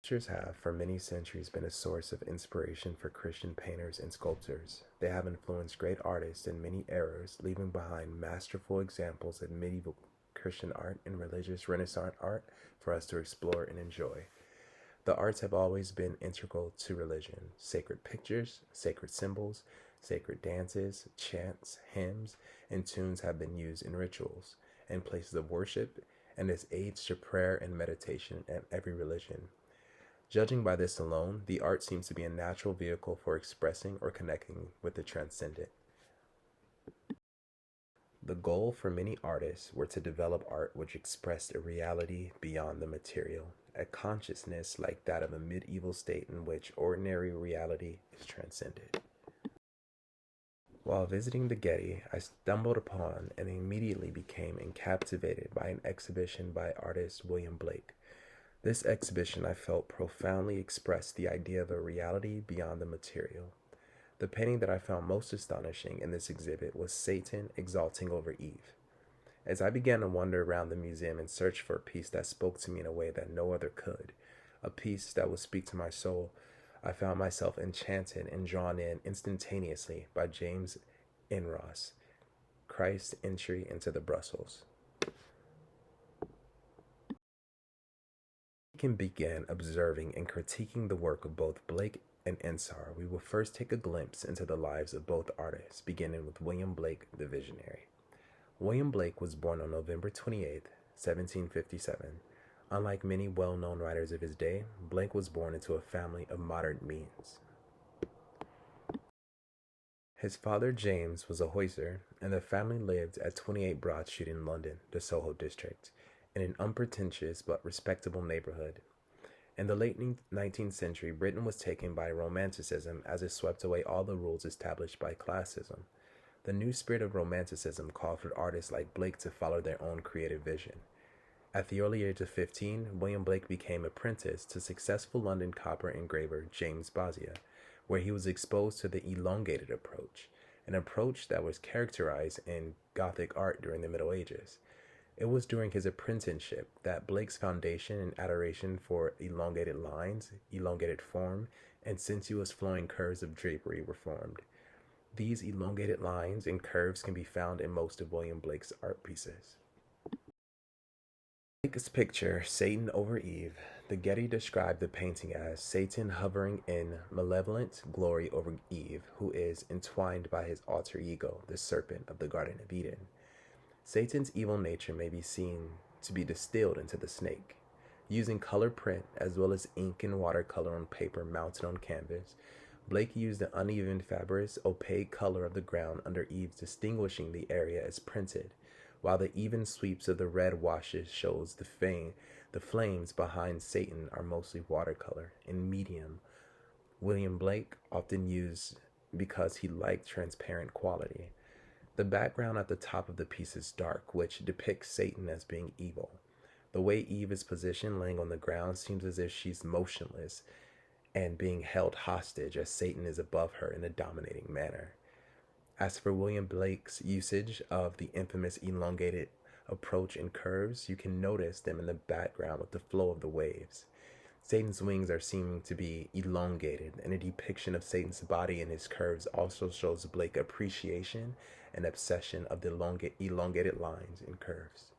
Sculptures have, for many centuries, been a source of inspiration for Christian painters and sculptors. They have influenced great artists in many eras, leaving behind masterful examples of medieval Christian art and religious Renaissance art for us to explore and enjoy. The arts have always been integral to religion. Sacred pictures, sacred symbols, sacred dances, chants, hymns, and tunes have been used in rituals and places of worship and as aids to prayer and meditation in every religion. Judging by this alone, the art seems to be a natural vehicle for expressing or connecting with the transcendent. The goal for many artists were to develop art which expressed a reality beyond the material, a consciousness like that of a medieval state in which ordinary reality is transcended. While visiting the Getty, I stumbled upon and immediately became captivated by an exhibition by artist William Blake. This exhibition, I felt, profoundly expressed the idea of a reality beyond the material. The painting that I found most astonishing in this exhibit was Satan exalting over Eve. As I began to wander around the museum and search for a piece that spoke to me in a way that no other could, a piece that would speak to my soul, I found myself enchanted and drawn in instantaneously by James Inros, Christ's Entry into the Brussels. We can begin observing and critiquing the work of both Blake and Ensar. We will first take a glimpse into the lives of both artists, beginning with William Blake, the visionary. William Blake was born on November 28, 1757. Unlike many well-known writers of his day, Blake was born into a family of moderate means. His father, James, was a hosier, and the family lived at 28 Broad Street in London, the Soho district, in an unpretentious but respectable neighborhood. In the late 19th century, Britain was taken by Romanticism as it swept away all the rules established by classism. The new spirit of Romanticism called for artists like Blake to follow their own creative vision. At the early age of 15, William Blake became apprenticed to successful London copper engraver James Bozier, where he was exposed to the elongated approach, an approach that was characterized in Gothic art during the Middle Ages. It was during his apprenticeship that Blake's foundation and adoration for elongated lines, elongated form, and sensuous flowing curves of drapery were formed. These elongated lines and curves can be found in most of William Blake's art pieces. Blake's picture, Satan over Eve, the Getty described the painting as Satan hovering in malevolent glory over Eve, who is entwined by his alter ego, the serpent of the Garden of Eden. Satan's evil nature may be seen to be distilled into the snake. Using color print as well as ink and watercolor on paper mounted on canvas, Blake used the uneven, fibrous, opaque color of the ground under Eve, distinguishing the area as printed, while the even sweeps of the red washes shows the flames behind Satan are mostly watercolor in medium. William Blake often used because he liked transparent quality. The background at the top of the piece is dark, which depicts Satan as being evil. The way Eve is positioned, laying on the ground, seems as if she's motionless and being held hostage as Satan is above her in a dominating manner. As for William Blake's usage of the infamous elongated approach and curves, you can notice them in the background with the flow of the waves. Satan's wings are seen to be elongated, and a depiction of Satan's body and his curves also shows Blake appreciation and obsession of the elongated lines and curves.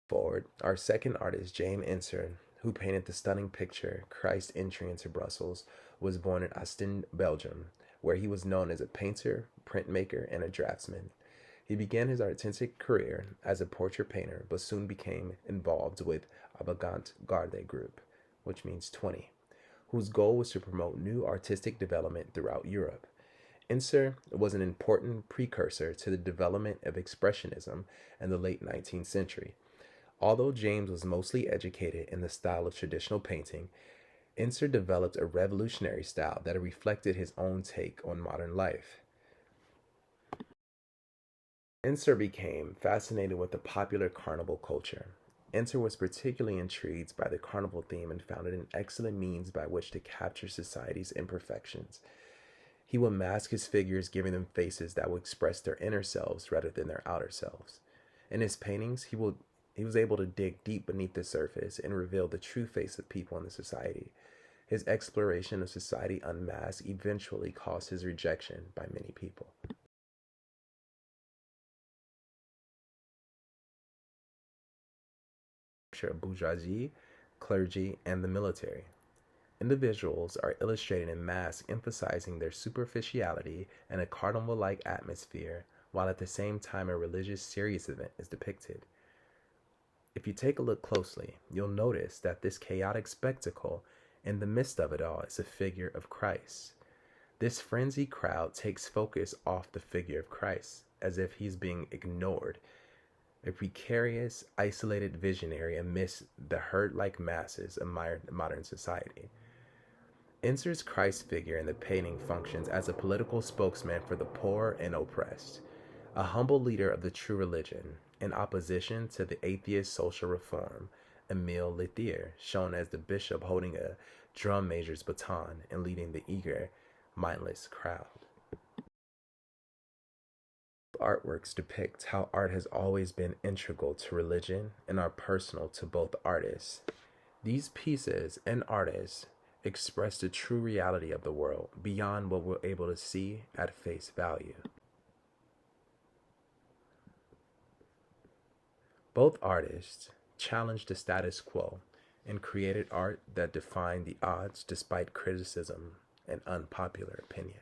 Forward, our second artist, James Ensor, who painted the stunning picture Christ's Entry into Brussels, was born in Ostend, Belgium, where he was known as a painter, printmaker, and a draftsman. He began his artistic career as a portrait painter, but soon became involved with Avant-Garde Group, which means 20, whose goal was to promote new artistic development throughout Europe. Ensor was an important precursor to the development of Expressionism in the late 19th century. Although James was mostly educated in the style of traditional painting, Ensor developed a revolutionary style that reflected his own take on modern life. Ensor became fascinated with the popular carnival culture. Ensor was particularly intrigued by the carnival theme and found it an excellent means by which to capture society's imperfections. He would mask his figures, giving them faces that would express their inner selves rather than their outer selves. In his paintings, he would He was able to dig deep beneath the surface and reveal the true face of people in the society. His exploration of society unmasked eventually caused his rejection by many people. Bourgeoisie, clergy, and the military. Individuals are illustrated in masks emphasizing their superficiality and a carnival like atmosphere, while at the same time a religious serious event is depicted. If you take a look closely, you'll notice that this chaotic spectacle, in the midst of it all, is a figure of Christ. This frenzied crowd takes focus off the figure of Christ, as if he's being ignored, a precarious, isolated visionary amidst the herd-like masses of modern society. Ensor's Christ figure in the painting functions as a political spokesman for the poor and oppressed, a humble leader of the true religion, in opposition to the atheist social reform, Emile Lethier, shown as the bishop holding a drum major's baton and leading the eager, mindless crowd. Artworks depict how art has always been integral to religion and are personal to both artists. These pieces and artists express the true reality of the world beyond what we're able to see at face value. Both artists challenged the status quo and created art that defied the odds despite criticism and unpopular opinion.